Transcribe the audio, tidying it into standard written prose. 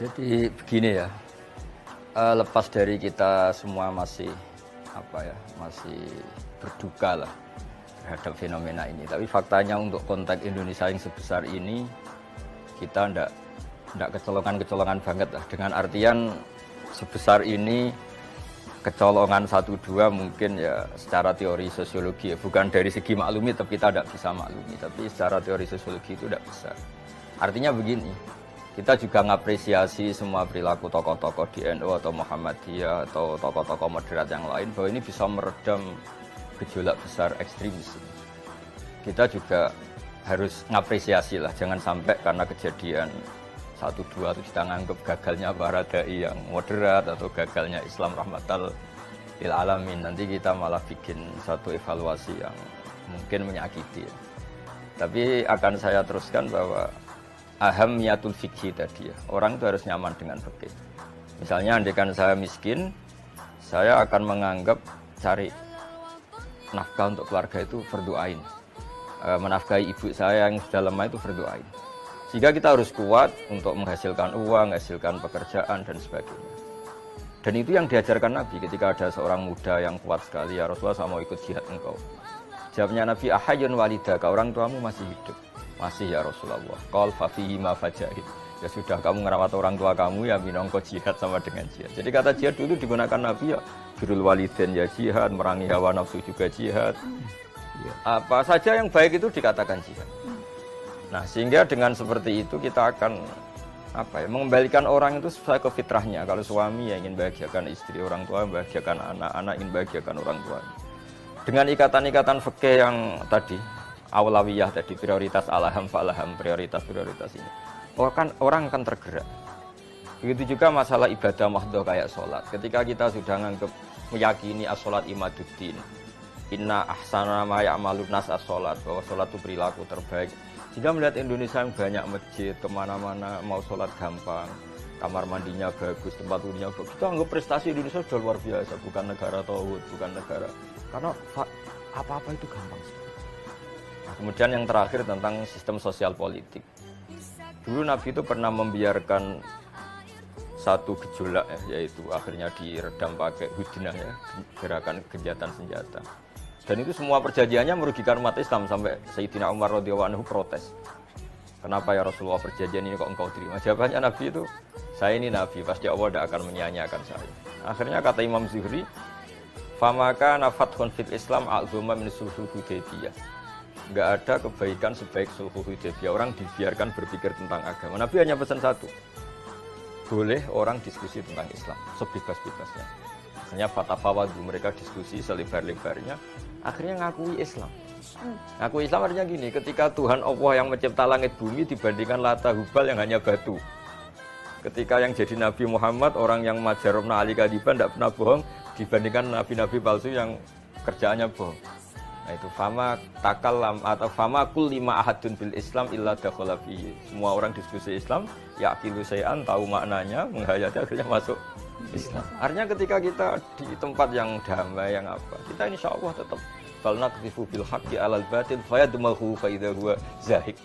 Jadi begini ya, lepas dari kita semua masih masih berduka lah terhadap fenomena ini. Tapi faktanya untuk konteks Indonesia yang sebesar ini kita ndak kecolongan-kecolongan banget lah. Dengan artian sebesar ini kecolongan 1-2 mungkin ya secara teori sosiologi ya, bukan dari segi maklumi tapi kita tidak bisa maklumi, tapi secara teori sosiologi itu tidak besar. Artinya begini, kita juga mengapresiasi semua perilaku tokoh-tokoh di NU atau Muhammadiyah atau tokoh-tokoh moderat yang lain bahwa ini bisa meredam gejolak besar ekstremis. Kita juga harus mengapresiasi lah, jangan sampai karena kejadian 1-2 itu kita anggap gagalnya para dai yang moderat atau gagalnya Islam rahmatal lil alamin. Nanti kita malah bikin satu evaluasi yang mungkin menyakiti. Tapi akan saya teruskan bahwa ahamiyatul fikih tadi ya, orang itu harus nyaman dengan fikih. Misalnya andaikan saya miskin, saya akan menganggap cari nafkah untuk keluarga itu fardhu ain. Menafkahi ibu saya yang sudah lemah itu fardhu ain. Sehingga kita harus kuat untuk menghasilkan uang, menghasilkan pekerjaan dan sebagainya. Dan itu yang diajarkan Nabi ketika ada seorang muda yang kuat sekali, ya Rasulullah saya mau ikut jihad engkau. Jawabnya Nabi, ahayyun walidaka, orang tuamu masih hidup. Masih ya Rasulullah. Qal fa fihi ma fajahid. Ya sudah kamu ngerawat orang tua kamu ya minangka jihad sama dengan jihad. Jadi kata jihad dulu digunakan Nabi ya birrul walidain ya jihad, merangi hawa nafsu juga jihad. Ya, apa saja yang baik itu dikatakan jihad. Nah, sehingga dengan seperti itu kita akan mengembalikan orang itu sesuai ke fitrahnya. Kalau suami yang ingin bahagiakan istri, orang tua membahagiakan anak, anak ingin bahagiakan orang tua. Dengan ikatan-ikatan fikih yang tadi, awlawiyah tadi, prioritas alaham falaham, prioritas ini. Orang akan tergerak. Begitu juga masalah ibadah mahdhah kayak sholat. Ketika kita sudah meyakini as-sholat imaduddin, inna ahsana ma ya'malun nas as-sholat, bahwa sholat itu perilaku terbaik. Jika melihat Indonesia yang banyak masjid, kemana-mana mau sholat gampang, kamar mandinya bagus, tempat wudhunya bagus, kita anggap prestasi Indonesia sudah luar biasa, bukan negara tauhid, bukan negara, karena apa-apa itu gampang sih. Nah, kemudian yang terakhir tentang sistem sosial politik. Dulu Nabi itu pernah membiarkan satu gejolak ya, yaitu akhirnya diredam pakai hudnah ya, gerakan gencatan senjata. Dan itu semua perjanjiannya merugikan umat Islam sampai Sayyidina Umar radhiyallahu anhu protes. Kenapa ya Rasulullah perjanjian ini kok engkau terima? Jawabannya Nabi itu, saya ini Nabi, pasti Allah tidak akan menyia-nyiakan saya. Akhirnya kata Imam Zuhri, famaka nafathun fil Islam a'zuma min sulhul Hudaybiyah. Enggak ada kebaikan sebaik sulhul Hudaybiyah. Orang dibiarkan berpikir tentang agama. Nabi hanya pesan satu, boleh orang diskusi tentang Islam sebebas-bebasnya. Misalnya fatafawadu, mereka diskusi selebar-lebarnya, akhirnya ngakui Islam. Ngakui Islam artinya gini, ketika Tuhan Allah yang mencipta langit bumi dibandingkan Lata Hubal yang hanya batu. Ketika yang jadi Nabi Muhammad, orang yang majarobna ali kadiban, tidak pernah bohong, dibandingkan nabi-nabi palsu yang kerjaannya bohong. Nah itu fama takallam atau fama kul lima ahadun bil Islam illa dakhala fihi. Semua orang diskusi Islam, yaqilu sayan, tahu maknanya, menghayati akhirnya masuk Islam. Artinya ketika kita di tempat yang damai, yang kita insya Allah tetap bal naqdhifu bil haqqi alal batil fayadmaghu fa idza huwa zahiq.